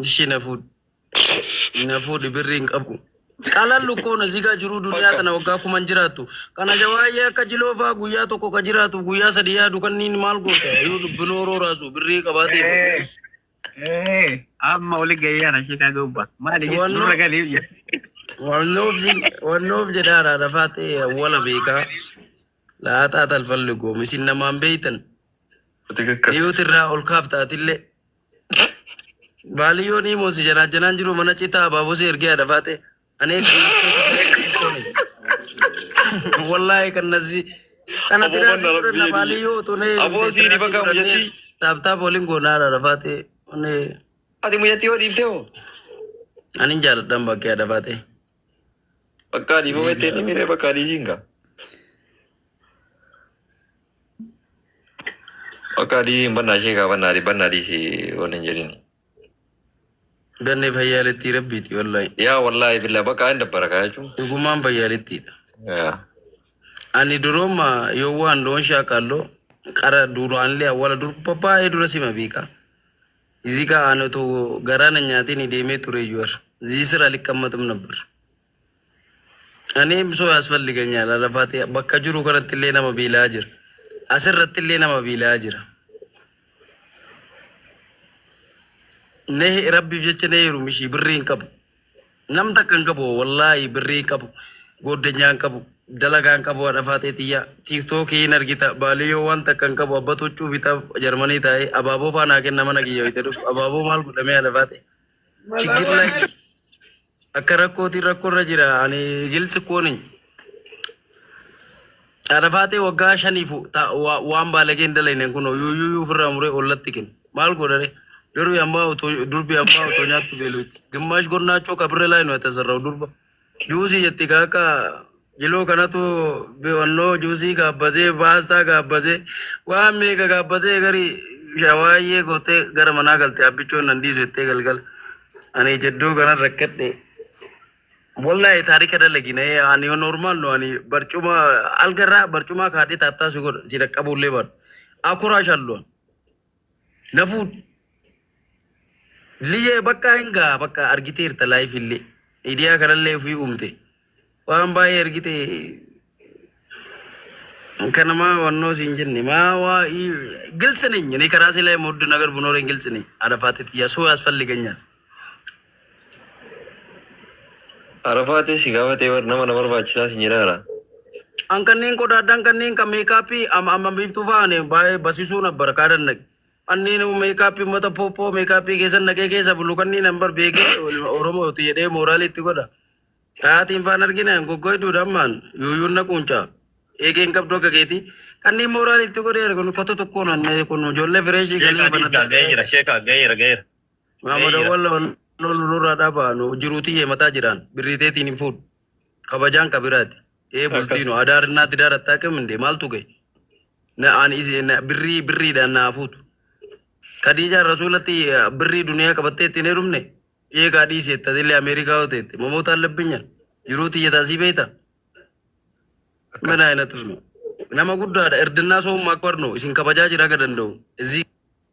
እሺ ነፉድ ብሪን ቀቡ ቃላሉ እኮ ነው እዚህ ጋር ጅሩ ዱንያ ተና ወጋ ኩመን ጅራቱ ከነ ጀዋየ ከጅሎፋ ጉያ ቶኮ ከጅራቱ ጉያ ሰዲያ ዱከኒን ማልጎተ ይሁን ብኖሮ ራሱ ብሪ ቀባቴ amma wali gayyana shi ka gubba mali Wanno- nura gali ya wannoof jedhaadha dafaate wala beekaa laaxaa talfalligoo misin namaan beeytan dhiyootirraa ol kaaftaatillee baaliyoon himosi janaan jiru mana citaa abaabosee ergee dafaate anee wallahi kannasi kana tiraasi fudhanna baaliyoo tunee Aboosii ni bakka mujatti. taaptaap waliin goonaadha dafaate onee Ati mujatti yoo dhiifte hoo? anin jaaladhan bakkee dafaate Bakka dhiifama itti hin himine bakka dhiisiinga. Bakka dhiisiin bannaa ishee kaa bannaa dhiisi waliin jedhini. ganne fayyaaletti rabbiiti wallahi Yaa wallaahi billaa bakka hin dabbara kaa jechuun. dhugumaan fayyaalittiidha. Yaa. Ani duroma yoo waan loon shaakalloo qara duraanillee awwala dur baay'ee dura sima beeka. Zika aanatu garaana nyaatiin deemee ture yuwar. Ziisira liqqammatum nabbar. Ani imsoo yaasfalliganyaa lafaatee bakka jiru kanatti illee nama biilaa jira. Asirratti illee nama biilaa jira. Ne rabbiif jecha ne heerumishii birrii hin qabu. Nam takka hin qabu wallaahi birrii hin qabu. Goddanyaa hin qabu. Dalagaa hin qabu dhafaatee xiyyaa. Tiiktookii hin argita. Baaliyyoo waan takka hin qabu. Abba tochuu bitaa Jarmanii taa'ee abaaboo faanaa kenna mana kiyya wayita dhufu. Abaaboo maal godhamee dhafaate. Chiggirla akka rakkootiin rakkoorra jira. Ani gilsi kooni. Dhafaatee waggaa shaniifu waan baalagee hin dalayne kun yuuyyuu ofirraa muree ollatti kenna. Maal godhare? Yeroo yammaa durbi yammaa otoo nyaattu beelu. Gimaash gornaachoo kabirra laa nu tasarra'u durba. Juusii jetti kaaka jiloo kanatu beewannoo juusii gaabbasee baastaa gaabbasee waan meeqa gaabbasee gari shawaayyee gootee gara manaa galte abbichoon nan dhiisu jettee galgala. Ani jedduu kanan rakkadhe. Wallahi taarika dalagina ani normal no ani barcuma algarraa barcuma kaadhee taattaa si godha si dhaqqabullee baadhu. Akuraa shalluun. Nafuu liye bakka hinga bakka argiteerta laayif illee idiyaa kanallee ofii uumte waan baay'ee argite kanamaa wannoo siin jenne maa waa gilsiniñ እኔ ከራሴ ላይ መወድ ነገር ብኖረኝ ግልጽ ነኝ አረፋቴት ሰው ያስፈልገኛል Arafaatee si gaafatee nama na barbaachisaa si jedhaara. አንከኔን ቆዳዳን ከኔን ከሜካፒ አማቢፍቱ ፋኔ በሲሱ ነበር ካደነቅ Anni nu meekaappii mata poppoo meekaappii keessan naqee keessa bulu kannii nambar beekee Oromooti jedhee mooraalitti godha. Haatiin faan argina goggoyduu dammaan yuuyyuun naquunca. Eegeen qabdu akka keeti. Kannii mooraalitti godhee arginu kotta tokkoon annee kun ijoollee fireeshii galee banata. Gaheera. Maamada walla nurraa dhaabaa jiruutiyyee mataa jiraan birriiteetiin hin fuudhu. Kabajaan kabiraati. Bultiinu adaarinnaatti daarattaa qiminde maaltu gahe. Birriidhaan naa fuutu. Khadija Rasulati birri dunia qabattee ittiin heerumne eegaa dhiiseetta illee Ameerikaa yoo ta'etti mamoota allabbinya jiruuti yetaa beeta. Mana aynatu nama guddaadha erdinnaa soommaa akka barnu isin kabajaa jira akka danda'u. Izii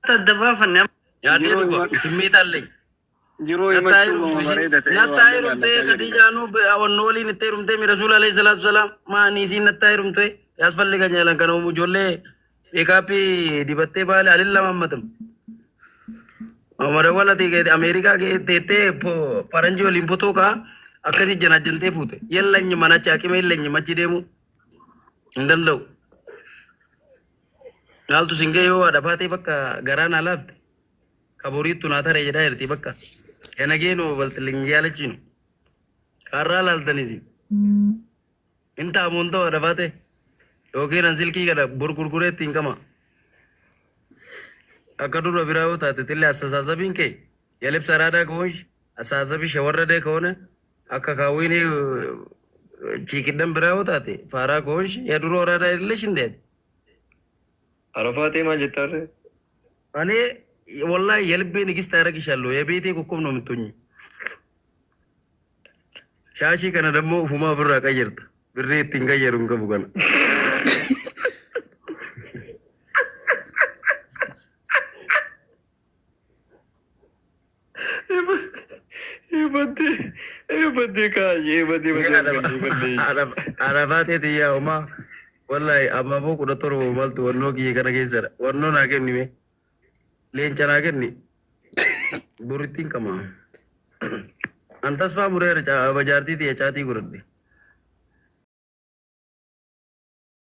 taddabaafannee yaadee dhuga simmiitaallee. jiruu Nattaa heerumtee Khadijaanuu wannoo waliin itti heerumtee Rasuul alayhi salaatu salaam maanii isiin nattaa heerumtee yaasfallee kan jaalan kan ijoollee meekaappii dibattee baale alilla mammatam. Amara wala Amerika ke tete paranji waliin potoo kaa akkasii janajjantee fuute yellanyi mana caaqime yellanyi machi deemu hin danda'u. Naaltu singee yoo adhafaatee bakka garaan alaafte kaboriittu naa taree jedhaa jirti bakka yanageenoo balxilin jaalachiinu kaarraa laaltanisin hin taamuun ta'u adhafaatee yookiin an silkii kana gurgureetti hin qama. Akka dura biraa yoo taate tillee asasaasabiin kee yalibsa araadaa ka'oon asaasabii shawarradee ka'oon akka kaawwiin ciikidhan biraa yoo taate faaraa ka'oon yaa dura araadaa illee shindeeti. Arafaatee maal jettaarree? Ani wallahi yalbee nigista aragishallo yabeetee kokkomno mitonyi. Shaashii kana dammoo ufumaa ofirraa qayyarta birrii ittiin qayyaru hin qabu kana. Badde kaayee badde Arafaatee xiyyaa homaa wallahi amma boo 17 maltu wannoo kiyya kana keessadha. Wannoo naa kennime leenca naa kenni burittiin qaba. Antas faa mureera bajaartii xiyya caatii godhadhe.